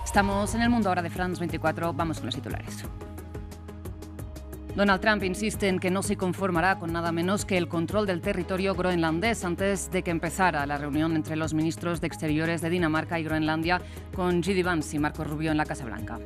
Estamos en el mundo ahora de France 24. Vamos con los titulares. Donald Trump insiste en que no se conformará con nada menos que el control del territorio groenlandés antes de que empezara la reunión entre los ministros de Exteriores de Dinamarca y Groenlandia con J.D. Vance y Marco Rubio en la Casa Blanca.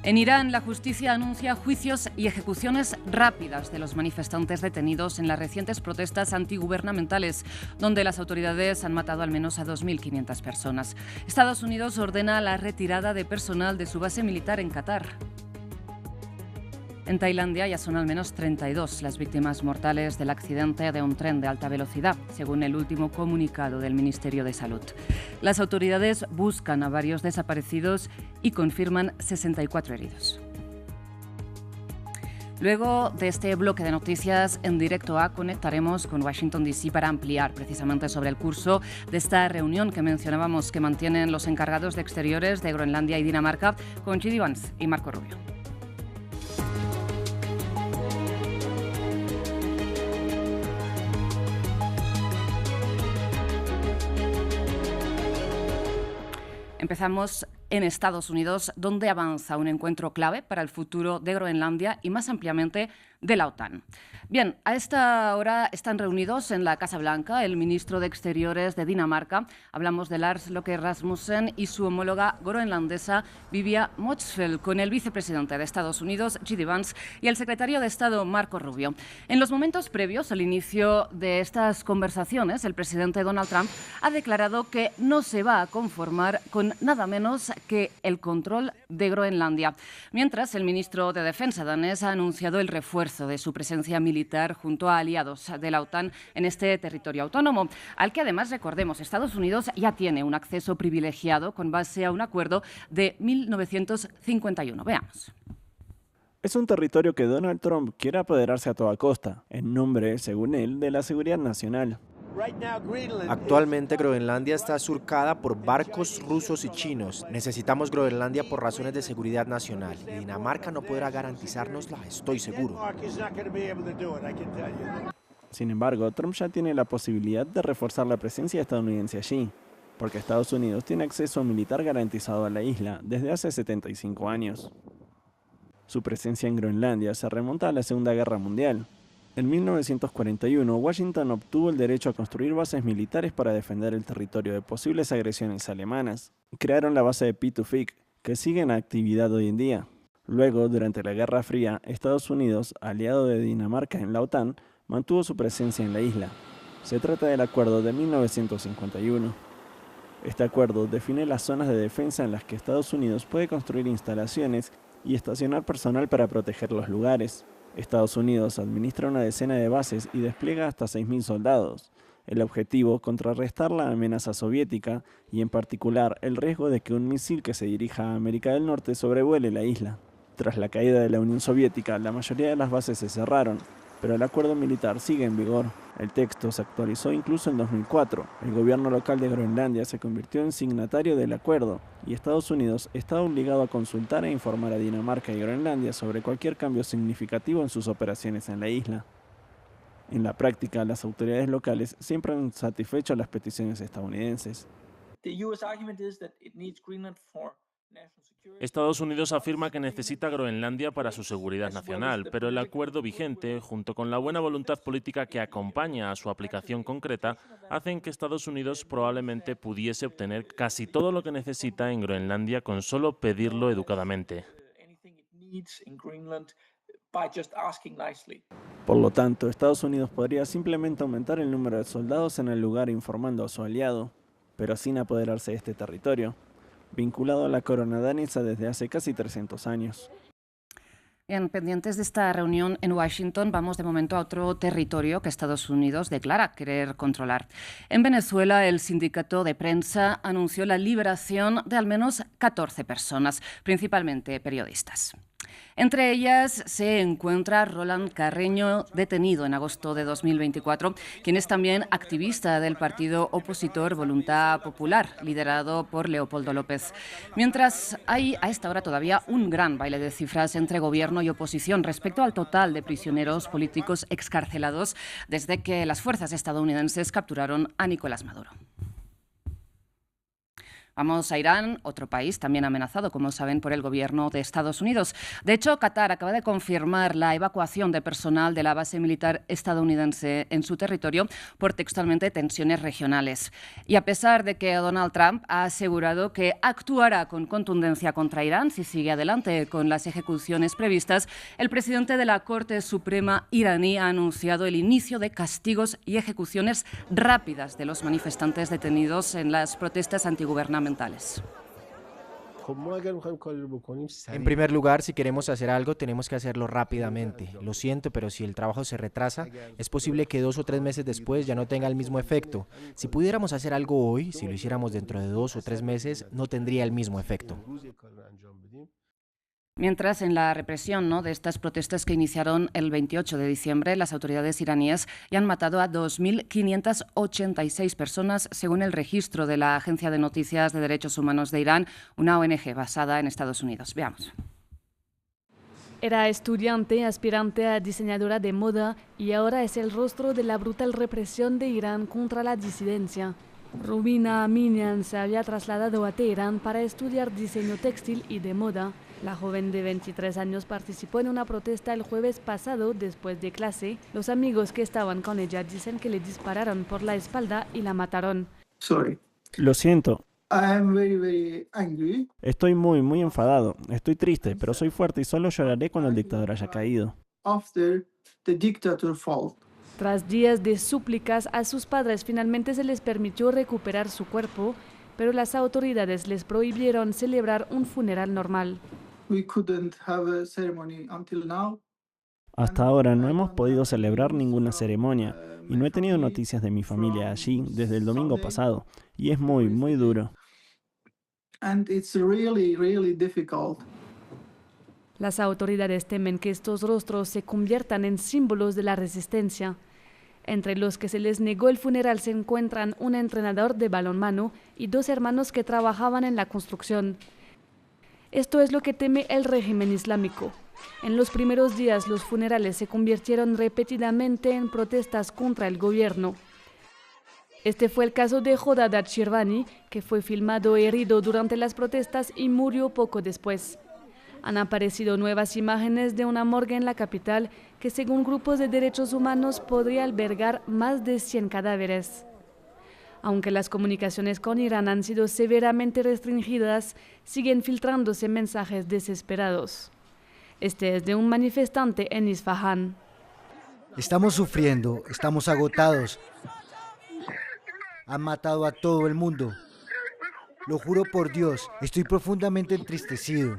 En Irán, la justicia anuncia juicios y ejecuciones rápidas de los manifestantes detenidos en las recientes protestas antigubernamentales, donde las autoridades han matado al menos a 2.500 personas. Estados Unidos ordena la retirada de personal de su base militar en Qatar. En Tailandia ya son al menos 32 las víctimas mortales del accidente de un tren de alta velocidad, según el último comunicado del Ministerio de Salud. Las autoridades buscan a varios desaparecidos y confirman 64 heridos. Luego de este bloque de noticias en directo A, conectaremos con Washington DC para ampliar precisamente sobre el curso de esta reunión que mencionábamos que mantienen los encargados de exteriores de Groenlandia y Dinamarca con J.D. Vance y Marco Rubio. Empezamos en Estados Unidos, donde avanza un encuentro clave para el futuro de Groenlandia y más ampliamente de la OTAN. Bien, a esta hora están reunidos en la Casa Blanca el ministro de Exteriores de Dinamarca, hablamos de Lars Løkke Rasmussen, y su homóloga groenlandesa Vivian Motzfeldt, con el vicepresidente de Estados Unidos, J.D. Vance, y el secretario de Estado, Marco Rubio. En los momentos previos al inicio de estas conversaciones, el presidente Donald Trump ha declarado que no se va a conformar con nada menos que el control de Groenlandia, mientras el ministro de Defensa danés ha anunciado el refuerzo de su presencia militar junto a aliados de la OTAN en este territorio autónomo, al que además, recordemos, Estados Unidos ya tiene un acceso privilegiado con base a un acuerdo de 1951. Veamos. Es un territorio que Donald Trump quiere apoderarse a toda costa, en nombre, según él, de la seguridad nacional. Actualmente Groenlandia está surcada por barcos rusos y chinos. Necesitamos Groenlandia por razones de seguridad nacional. Y Dinamarca no podrá garantizárnosla, estoy seguro. Sin embargo, Trump ya tiene la posibilidad de reforzar la presencia estadounidense allí, porque Estados Unidos tiene acceso militar garantizado a la isla desde hace 75 años. Su presencia en Groenlandia se remonta a la Segunda Guerra Mundial. En 1941, Washington obtuvo el derecho a construir bases militares para defender el territorio de posibles agresiones alemanas. Crearon la base de Pituffik, que sigue en actividad hoy en día. Luego, durante la Guerra Fría, Estados Unidos, aliado de Dinamarca en la OTAN, mantuvo su presencia en la isla. Se trata del Acuerdo de 1951. Este acuerdo define las zonas de defensa en las que Estados Unidos puede construir instalaciones y estacionar personal para proteger los lugares. Estados Unidos administra una decena de bases y despliega hasta 6.000 soldados. El objetivo, contrarrestar la amenaza soviética y, en particular, el riesgo de que un misil que se dirija a América del Norte sobrevuele la isla. Tras la caída de la Unión Soviética, la mayoría de las bases se cerraron, pero el acuerdo militar sigue en vigor. El texto se actualizó incluso en 2004. El gobierno local de Groenlandia se convirtió en signatario del acuerdo y Estados Unidos está obligado a consultar e informar a Dinamarca y Groenlandia sobre cualquier cambio significativo en sus operaciones en la isla. En la práctica, las autoridades locales siempre han satisfecho las peticiones estadounidenses. Estados Unidos afirma que necesita Groenlandia para su seguridad nacional, pero el acuerdo vigente, junto con la buena voluntad política que acompaña a su aplicación concreta, hacen que Estados Unidos probablemente pudiese obtener casi todo lo que necesita en Groenlandia con solo pedirlo educadamente. Por lo tanto, Estados Unidos podría simplemente aumentar el número de soldados en el lugar informando a su aliado, pero sin apoderarse de este territorio, vinculado a la corona danesa desde hace casi 300 años. Bien, pendientes de esta reunión en Washington, vamos de momento a otro territorio que Estados Unidos declara querer controlar. En Venezuela, el sindicato de prensa anunció la liberación de al menos 14 personas, principalmente periodistas. Entre ellas se encuentra Roland Carreño, detenido en agosto de 2024, quien es también activista del partido opositor Voluntad Popular, liderado por Leopoldo López. Mientras hay a esta hora todavía un gran baile de cifras entre gobierno y oposición respecto al total de prisioneros políticos excarcelados desde que las fuerzas estadounidenses capturaron a Nicolás Maduro. Vamos a Irán, otro país también amenazado, como saben, por el gobierno de Estados Unidos. De hecho, Qatar acaba de confirmar la evacuación de personal de la base militar estadounidense en su territorio por textualmente tensiones regionales. Y a pesar de que Donald Trump ha asegurado que actuará con contundencia contra Irán si sigue adelante con las ejecuciones previstas, el presidente de la Corte Suprema iraní ha anunciado el inicio de castigos y ejecuciones rápidas de los manifestantes detenidos en las protestas antigubernamentales. En primer lugar, si queremos hacer algo, tenemos que hacerlo rápidamente. Lo siento, pero si el trabajo se retrasa, es posible que 2 o 3 meses después ya no tenga el mismo efecto. Si pudiéramos hacer algo hoy, si lo hiciéramos dentro de 2 o 3 meses, no tendría el mismo efecto. Mientras, en la represión de estas protestas que iniciaron el 28 de diciembre, las autoridades iraníes ya han matado a 2.586 personas, según el registro de la Agencia de Noticias de Derechos Humanos de Irán, una ONG basada en Estados Unidos. Veamos. Era estudiante, aspirante a diseñadora de moda y ahora es el rostro de la brutal represión de Irán contra la disidencia. Rubina Aminian se había trasladado a Teherán para estudiar diseño textil y de moda. La joven de 23 años participó en una protesta el jueves pasado después de clase. Los amigos que estaban con ella dicen que le dispararon por la espalda y la mataron. Lo siento. I am very angry. Estoy muy enfadado. Estoy triste, pero soy fuerte y solo lloraré cuando el dictador haya caído. After the dictator fall. Tras días de súplicas a sus padres, finalmente se les permitió recuperar su cuerpo, pero las autoridades les prohibieron celebrar un funeral normal. We couldn't have a ceremony until now. Hasta ahora no hemos podido celebrar ninguna ceremonia y no he tenido noticias de mi familia allí desde el domingo pasado y es muy duro. And it's really difficult. Las autoridades temen que estos rostros se conviertan en símbolos de la resistencia. Entre los que se les negó el funeral se encuentran un entrenador de balonmano y 2 hermanos que trabajaban en la construcción. Esto es lo que teme el régimen islámico. En los primeros días, los funerales se convirtieron repetidamente en protestas contra el gobierno. Este fue el caso de Jodad Shirvani, que fue filmado herido durante las protestas y murió poco después. Han aparecido nuevas imágenes de una morgue en la capital que, según grupos de derechos humanos, podría albergar más de 100 cadáveres. Aunque las comunicaciones con Irán han sido severamente restringidas, siguen filtrándose mensajes desesperados. Este es de un manifestante en Isfahán. Estamos sufriendo, estamos agotados. Han matado a todo el mundo. Lo juro por Dios, estoy profundamente entristecido.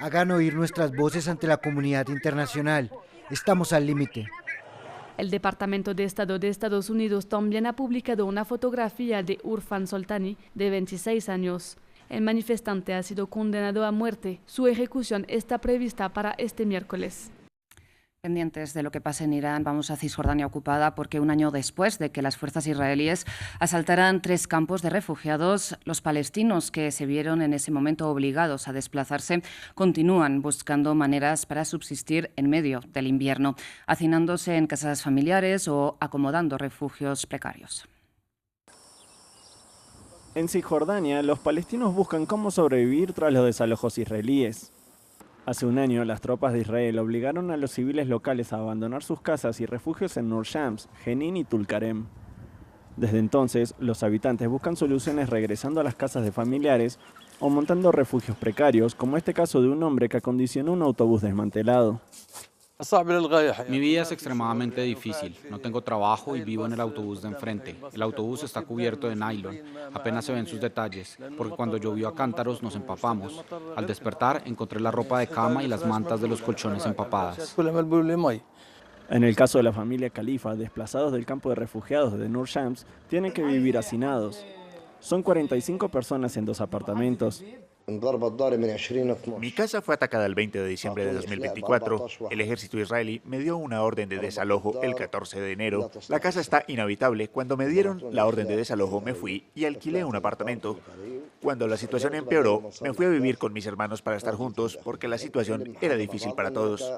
Hagan oír nuestras voces ante la comunidad internacional. Estamos al límite. El Departamento de Estado de Estados Unidos también ha publicado una fotografía de Urfan Soltani, de 26 años. El manifestante ha sido condenado a muerte. Su ejecución está prevista para este miércoles. Pendientes de lo que pasa en Irán, vamos a Cisjordania ocupada porque un año después de que las fuerzas israelíes asaltaran 3 campos de refugiados, los palestinos que se vieron en ese momento obligados a desplazarse continúan buscando maneras para subsistir en medio del invierno, hacinándose en casas familiares o acomodando refugios precarios. En Cisjordania, los palestinos buscan cómo sobrevivir tras los desalojos israelíes. Hace un año, las tropas de Israel obligaron a los civiles locales a abandonar sus casas y refugios en Nur Shams, Jenin y Tulkarem. Desde entonces, los habitantes buscan soluciones regresando a las casas de familiares o montando refugios precarios, como este caso de un hombre que acondicionó un autobús desmantelado. Mi vida es extremadamente difícil. No tengo trabajo y vivo en el autobús de enfrente. El autobús está cubierto de nylon. Apenas se ven sus detalles, porque cuando llovió a cántaros nos empapamos. Al despertar encontré la ropa de cama y las mantas de los colchones empapadas. En el caso de la familia Khalifa, desplazados del campo de refugiados de Nur Shams, tienen que vivir hacinados. Son 45 personas en 2 apartamentos. Mi casa fue atacada el 20 de diciembre de 2024. El ejército israelí me dio una orden de desalojo el 14 de enero. La casa está inhabitable. Cuando me dieron la orden de desalojo me fui y alquilé un apartamento. Cuando la situación empeoró, me fui a vivir con mis hermanos para estar juntos porque la situación era difícil para todos.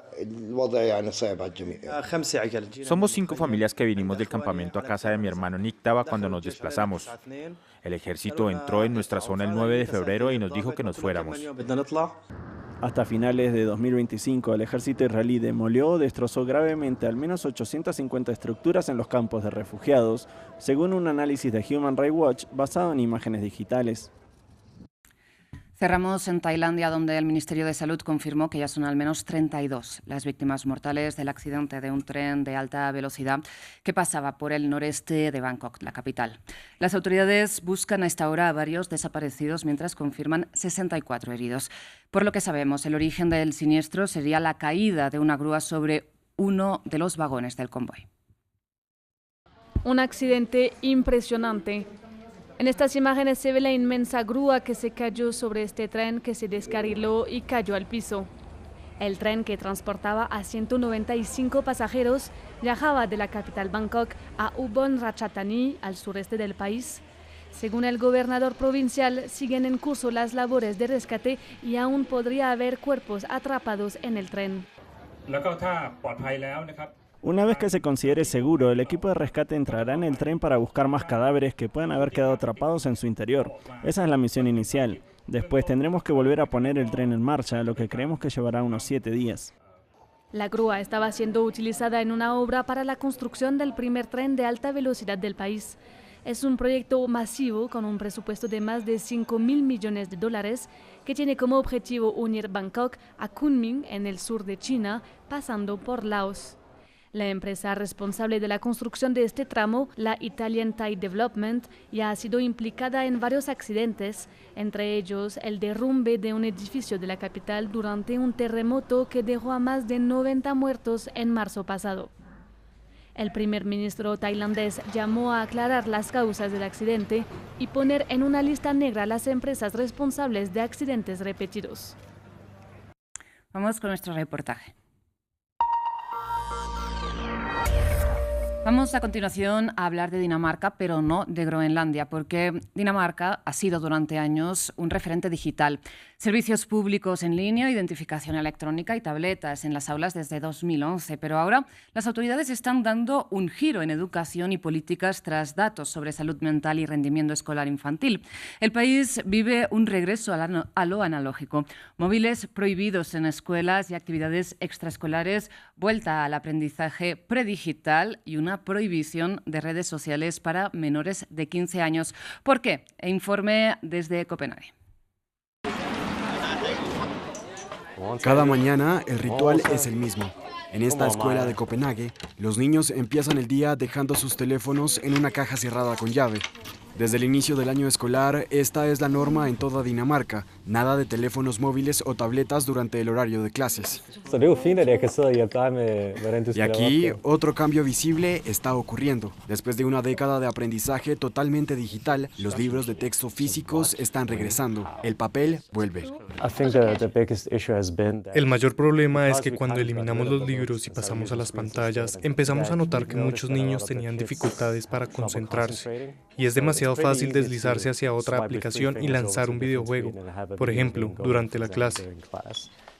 Somos 5 familias que vinimos del campamento a casa de mi hermano en Iktaba cuando nos desplazamos. El ejército entró en nuestra zona el 9 de febrero y nos dijo que nos fuéramos. Hasta finales de 2025, el ejército israelí demolió o destrozó gravemente al menos 850 estructuras en los campos de refugiados, según un análisis de Human Rights Watch basado en imágenes digitales. Cerramos en Tailandia, donde el Ministerio de Salud confirmó que ya son al menos 32 las víctimas mortales del accidente de un tren de alta velocidad que pasaba por el noreste de Bangkok, la capital. Las autoridades buscan a esta hora a varios desaparecidos, mientras confirman 64 heridos. Por lo que sabemos, el origen del siniestro sería la caída de una grúa sobre uno de los vagones del convoy. Un accidente impresionante. En estas imágenes se ve la inmensa grúa que se cayó sobre este tren que se descarriló y cayó al piso. El tren, que transportaba a 195 pasajeros, viajaba de la capital Bangkok a Ubon Ratchathani, al sureste del país. Según el gobernador provincial, siguen en curso las labores de rescate y aún podría haber cuerpos atrapados en el tren. Una vez que se considere seguro, el equipo de rescate entrará en el tren para buscar más cadáveres que puedan haber quedado atrapados en su interior. Esa es la misión inicial. Después tendremos que volver a poner el tren en marcha, lo que creemos que llevará unos 7 días. La grúa estaba siendo utilizada en una obra para la construcción del primer tren de alta velocidad del país. Es un proyecto masivo con un presupuesto de más de $5.000 millones que tiene como objetivo unir Bangkok a Kunming, en el sur de China, pasando por Laos. La empresa responsable de la construcción de este tramo, la Italian Thai Development, ya ha sido implicada en varios accidentes, entre ellos el derrumbe de un edificio de la capital durante un terremoto que dejó a más de 90 muertos en marzo pasado. El primer ministro tailandés llamó a aclarar las causas del accidente y poner en una lista negra a las empresas responsables de accidentes repetidos. Vamos con nuestro reportaje. Vamos a continuación a hablar de Dinamarca, pero no de Groenlandia, porque Dinamarca ha sido durante años un referente digital. Servicios públicos en línea, identificación electrónica y tabletas en las aulas desde 2011. Pero ahora las autoridades están dando un giro en educación y políticas tras datos sobre salud mental y rendimiento escolar infantil. El país vive un regreso a lo analógico. Móviles prohibidos en escuelas y actividades extraescolares, vuelta al aprendizaje predigital y una prohibición de redes sociales para menores de 15 años. ¿Por qué? Informe desde Copenhague. Cada mañana el ritual es el mismo. En esta escuela de Copenhague, los niños empiezan el día dejando sus teléfonos en una caja cerrada con llave. Desde el inicio del año escolar, esta es la norma en toda Dinamarca. Nada de teléfonos móviles o tabletas durante el horario de clases. Y aquí, otro cambio visible está ocurriendo. Después de una década de aprendizaje totalmente digital, los libros de texto físicos están regresando. El papel vuelve. El mayor problema es que cuando eliminamos los libros y pasamos a las pantallas, empezamos a notar que muchos niños tenían dificultades para concentrarse. Y es demasiado fácil deslizarse hacia otra aplicación y lanzar un videojuego, por ejemplo, durante la clase.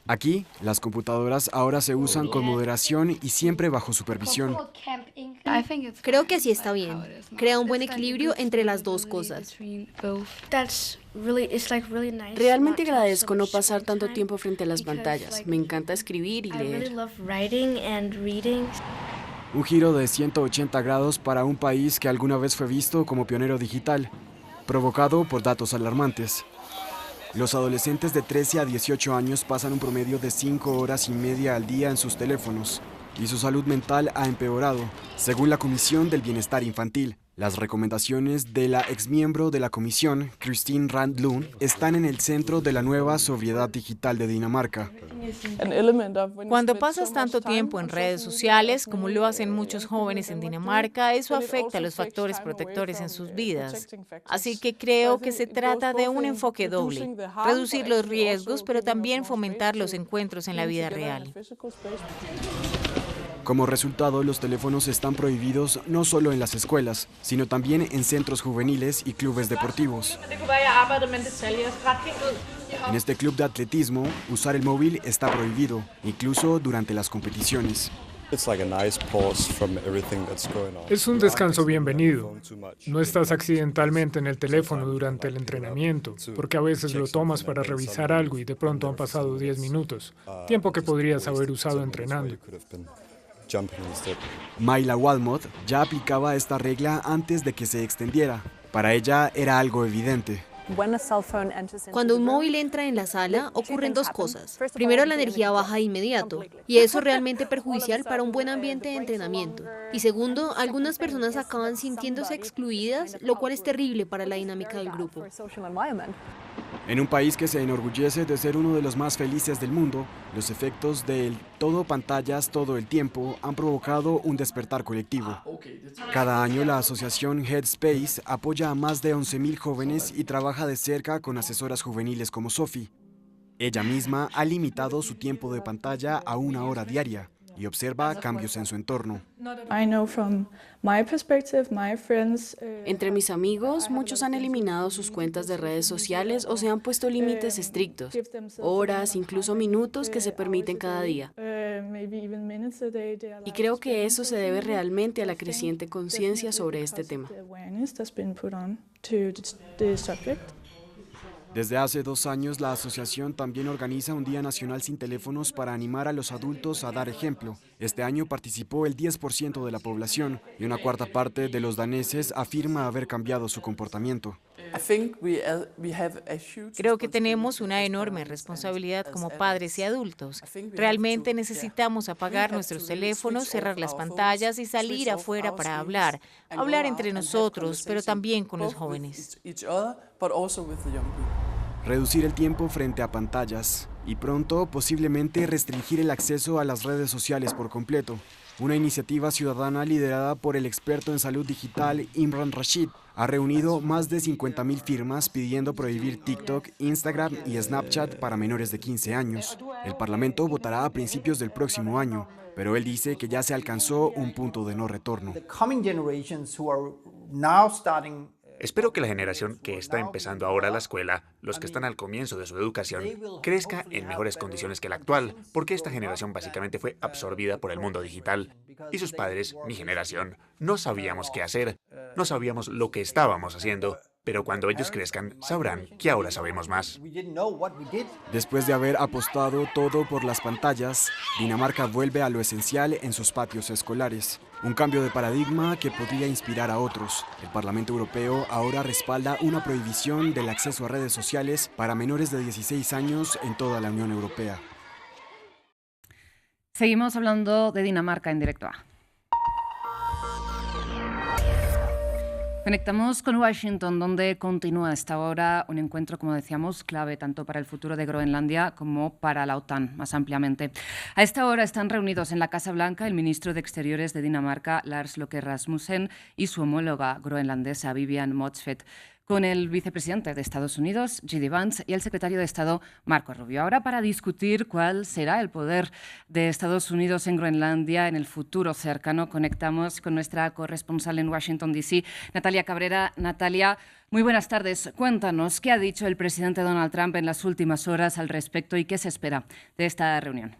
Aquí, las computadoras ahora se usan con moderación y siempre bajo supervisión. Creo que así está bien. Crea un buen equilibrio entre las dos cosas. Realmente agradezco no pasar tanto tiempo frente a las pantallas. Me encanta escribir y leer. Un giro de 180 grados para un país que alguna vez fue visto como pionero digital, provocado por datos alarmantes. Los adolescentes de 13 a 18 años pasan un promedio de 5 horas y media al día en sus teléfonos, y su salud mental ha empeorado, según la Comisión del Bienestar Infantil. Las recomendaciones de la exmiembro de la comisión, Christine Randlund, están en el centro de la nueva sobriedad digital de Dinamarca. Cuando pasas tanto tiempo en redes sociales, como lo hacen muchos jóvenes en Dinamarca, eso afecta a los factores protectores en sus vidas. Así que creo que se trata de un enfoque doble, reducir los riesgos, pero también fomentar los encuentros en la vida real. Como resultado, los teléfonos están prohibidos no solo en las escuelas, sino también en centros juveniles y clubes deportivos. En este club de atletismo, usar el móvil está prohibido, incluso durante las competiciones. Es un descanso bienvenido. No estás accidentalmente en el teléfono durante el entrenamiento, porque a veces lo tomas para revisar algo y de pronto han pasado 10 minutos, tiempo que podrías haber usado entrenando. Mayla Walmot ya aplicaba esta regla antes de que se extendiera. Para ella era algo evidente. Cuando un móvil entra en la sala, ocurren dos cosas. Primero, la energía baja de inmediato, y eso es realmente perjudicial para un buen ambiente de entrenamiento. Y segundo, algunas personas acaban sintiéndose excluidas, lo cual es terrible para la dinámica del grupo. En un país que se enorgullece de ser uno de los más felices del mundo, los efectos del todo pantallas todo el tiempo han provocado un despertar colectivo. Cada año la asociación Headspace apoya a más de 11.000 jóvenes y trabaja de cerca con asesoras juveniles como Sophie. Ella misma ha limitado su tiempo de pantalla a 1 hora diaria y observa cambios en su entorno. Entre mis amigos, muchos han eliminado sus cuentas de redes sociales o se han puesto límites estrictos, horas, incluso minutos que se permiten cada día. Y creo que eso se debe realmente a la creciente conciencia sobre este tema. Desde hace 2 años, la asociación también organiza un Día Nacional sin Teléfonos para animar a los adultos a dar ejemplo. Este año participó el 10% de la población y una cuarta parte de los daneses afirma haber cambiado su comportamiento. Creo que tenemos una enorme responsabilidad como padres y adultos. Realmente necesitamos apagar nuestros teléfonos, cerrar las pantallas y salir afuera para hablar entre nosotros, pero también con los jóvenes. Reducir el tiempo frente a pantallas y pronto posiblemente restringir el acceso a las redes sociales por completo. Una iniciativa ciudadana liderada por el experto en salud digital Imran Rashid ha reunido más de 50.000 firmas pidiendo prohibir TikTok, Instagram y Snapchat para menores de 15 años. El Parlamento votará a principios del próximo año, pero él dice que ya se alcanzó un punto de no retorno. Espero que la generación que está empezando ahora la escuela, los que están al comienzo de su educación, crezca en mejores condiciones que la actual, porque esta generación básicamente fue absorbida por el mundo digital. Y sus padres, mi generación, no sabíamos qué hacer, no sabíamos lo que estábamos haciendo, pero cuando ellos crezcan sabrán que ahora sabemos más. Después de haber apostado todo por las pantallas, Dinamarca vuelve a lo esencial en sus patios escolares. Un cambio de paradigma que podría inspirar a otros. El Parlamento Europeo ahora respalda una prohibición del acceso a redes sociales para menores de 16 años en toda la Unión Europea. Seguimos hablando de Dinamarca en Directo A. Conectamos con Washington, donde continúa hasta ahora un encuentro, como decíamos, clave tanto para el futuro de Groenlandia como para la OTAN, más ampliamente. A esta hora están reunidos en la Casa Blanca el ministro de Exteriores de Dinamarca, Lars Løkke Rasmussen, y su homóloga groenlandesa, Vivian Motzfeldt, con el vicepresidente de Estados Unidos, J.D. Vance, y el secretario de Estado, Marco Rubio. Ahora, para discutir cuál será el poder de Estados Unidos en Groenlandia en el futuro cercano, conectamos con nuestra corresponsal en Washington, D.C., Natalia Cabrera. Natalia, muy buenas tardes. Cuéntanos, ¿qué ha dicho el presidente Donald Trump en las últimas horas al respecto y qué se espera de esta reunión?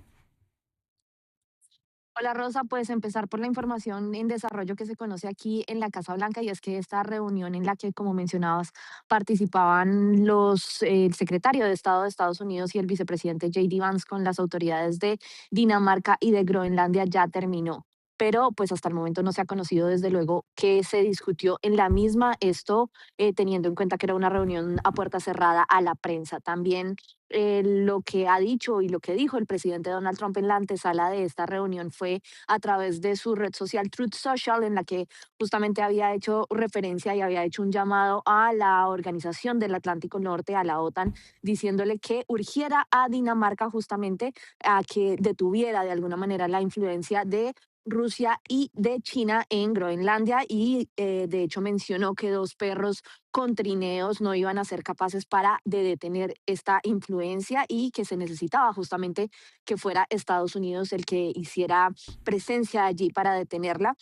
Hola Rosa, pues empezar por la información en desarrollo que se conoce aquí en la Casa Blanca, y es que esta reunión en la que, como mencionabas, participaban el secretario de Estado de Estados Unidos y el vicepresidente J.D. Vance con las autoridades de Dinamarca y de Groenlandia ya terminó. Pero pues hasta el momento no se ha conocido desde luego qué se discutió en la misma, esto teniendo en cuenta que era una reunión a puerta cerrada a la prensa. También lo que ha dicho y lo que dijo el presidente Donald Trump en la antesala de esta reunión fue a través de su red social Truth Social, en la que justamente había hecho referencia y había hecho un llamado a la Organización del Atlántico Norte, a la OTAN, diciéndole que urgiera a Dinamarca justamente a que detuviera de alguna manera la influencia de Rusia y de China en Groenlandia y de hecho mencionó que 2 perros con trineos no iban a ser capaces de detener esta influencia y que se necesitaba justamente que fuera Estados Unidos el que hiciera presencia allí para detenerla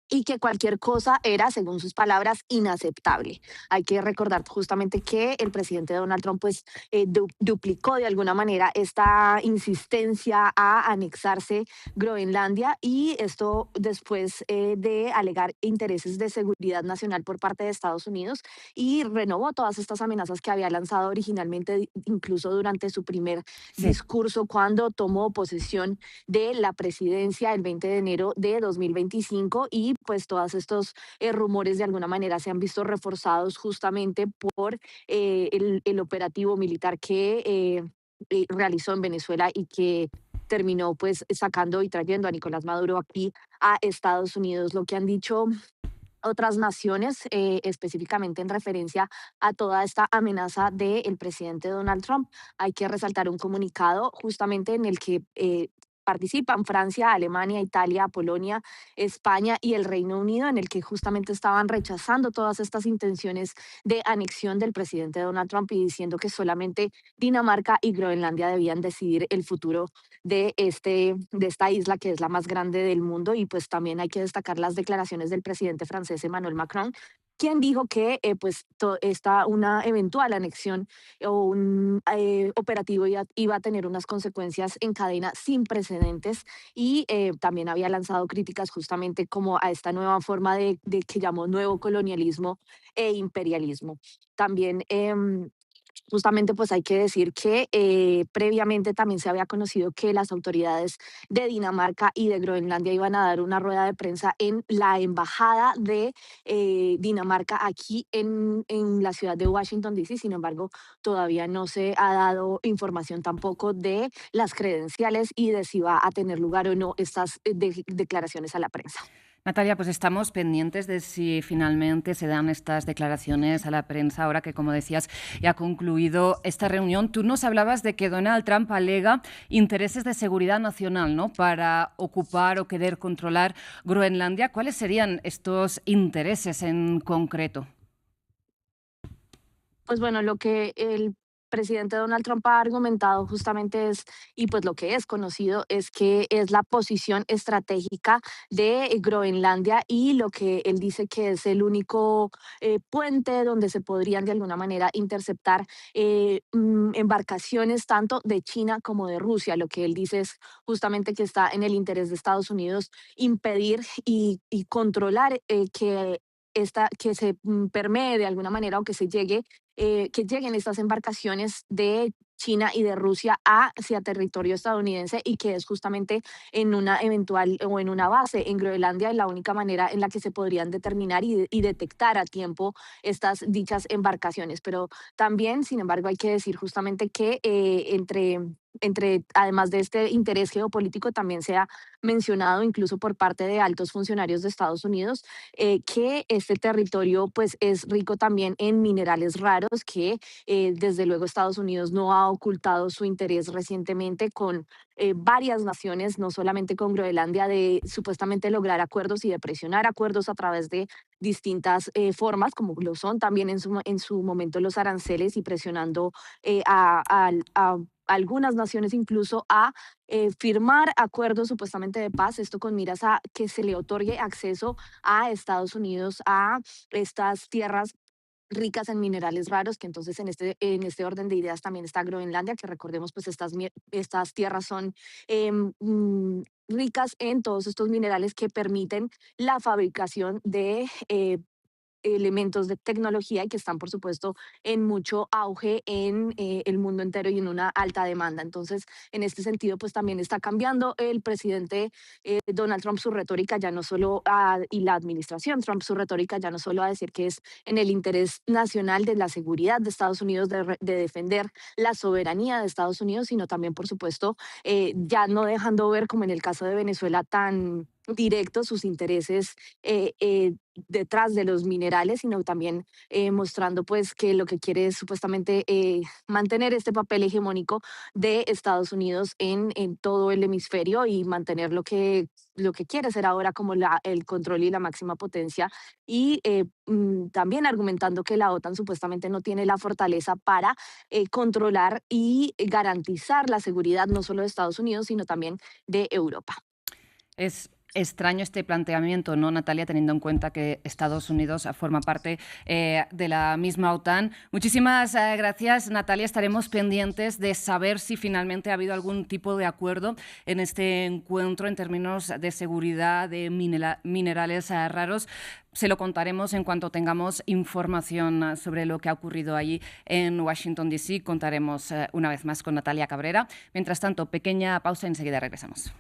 y que cualquier cosa era, según sus palabras, inaceptable. Hay que recordar justamente que el presidente Donald Trump pues duplicó de alguna manera esta insistencia a anexarse Groenlandia y esto después de alegar intereses de seguridad nacional por parte de Estados Unidos y renovó todas estas amenazas que había lanzado originalmente, incluso durante su primer discurso cuando tomó posesión de la presidencia el 20 de enero de 2025 y pues todos estos rumores de alguna manera se han visto reforzados justamente por el operativo militar que realizó en Venezuela y que terminó pues sacando y trayendo a Nicolás Maduro aquí a Estados Unidos. Lo que han dicho otras naciones, específicamente en referencia a toda esta amenaza del presidente Donald Trump. Hay que resaltar un comunicado justamente en el que participan Francia, Alemania, Italia, Polonia, España y el Reino Unido, en el que justamente estaban rechazando todas estas intenciones de anexión del presidente Donald Trump y diciendo que solamente Dinamarca y Groenlandia debían decidir el futuro de esta isla que es la más grande del mundo. Y pues también hay que destacar las declaraciones del presidente francés Emmanuel Macron, quien dijo que una eventual anexión o un operativo iba a tener unas consecuencias en cadena sin precedentes y también había lanzado críticas justamente como a esta nueva forma de que llamó nuevo colonialismo e imperialismo. También justamente pues hay que decir que previamente también se había conocido que las autoridades de Dinamarca y de Groenlandia iban a dar una rueda de prensa en la embajada de Dinamarca aquí en la ciudad de Washington, D.C. Sin embargo, todavía no se ha dado información tampoco de las credenciales y de si va a tener lugar o no estas declaraciones a la prensa. Natalia, pues estamos pendientes de si finalmente se dan estas declaraciones a la prensa, ahora que, como decías, ya ha concluido esta reunión. Tú nos hablabas de que Donald Trump alega intereses de seguridad nacional, ¿no?, para ocupar o querer controlar Groenlandia. ¿Cuáles serían estos intereses en concreto? Pues bueno, lo que el presidente Donald Trump ha argumentado justamente y pues lo que es conocido, es que es la posición estratégica de Groenlandia y lo que él dice que es el único puente donde se podrían de alguna manera interceptar embarcaciones tanto de China como de Rusia. Lo que él dice es justamente que está en el interés de Estados Unidos impedir y controlar que se permee de alguna manera o que que lleguen estas embarcaciones de China y de Rusia hacia territorio estadounidense y que es justamente en una eventual o en una base en Groenlandia la única manera en la que se podrían determinar y detectar a tiempo estas dichas embarcaciones. Pero también, sin embargo, hay que decir justamente que además de este interés geopolítico, también se ha mencionado incluso por parte de altos funcionarios de Estados Unidos que este territorio pues es rico también en minerales raros que desde luego Estados Unidos no ha ocultado su interés recientemente con varias naciones, no solamente con Groenlandia, de supuestamente lograr acuerdos y de presionar acuerdos a través de distintas formas, como lo son también en su momento los aranceles y presionando a algunas naciones incluso a firmar acuerdos supuestamente de paz, esto con miras a que se le otorgue acceso a Estados Unidos a estas tierras ricas en minerales raros, que entonces en este orden de ideas también está Groenlandia, que recordemos pues estas tierras son ricas en todos estos minerales que permiten la fabricación de elementos de tecnología y que están, por supuesto, en mucho auge en el mundo entero y en una alta demanda. Entonces, en este sentido, pues también está cambiando el presidente Donald Trump su retórica, ya no solo y la administración Trump su retórica, ya no solo a decir que es en el interés nacional de la seguridad de Estados Unidos, de defender la soberanía de Estados Unidos, sino también, por supuesto, ya no dejando ver, como en el caso de Venezuela, tan directos sus intereses detrás de los minerales, sino también mostrando pues que lo que quiere es supuestamente mantener este papel hegemónico de Estados Unidos en todo el hemisferio y mantener lo que quiere ser ahora como el control y la máxima potencia y también argumentando que la OTAN supuestamente no tiene la fortaleza para controlar y garantizar la seguridad no solo de Estados Unidos, sino también de Europa. Es extraño este planteamiento, ¿no, Natalia? Teniendo en cuenta que Estados Unidos forma parte de la misma OTAN. Muchísimas gracias, Natalia. Estaremos pendientes de saber si finalmente ha habido algún tipo de acuerdo en este encuentro en términos de seguridad de minerales raros. Se lo contaremos en cuanto tengamos información sobre lo que ha ocurrido allí en Washington, D.C. Contaremos una vez más con Natalia Cabrera. Mientras tanto, pequeña pausa y enseguida regresamos.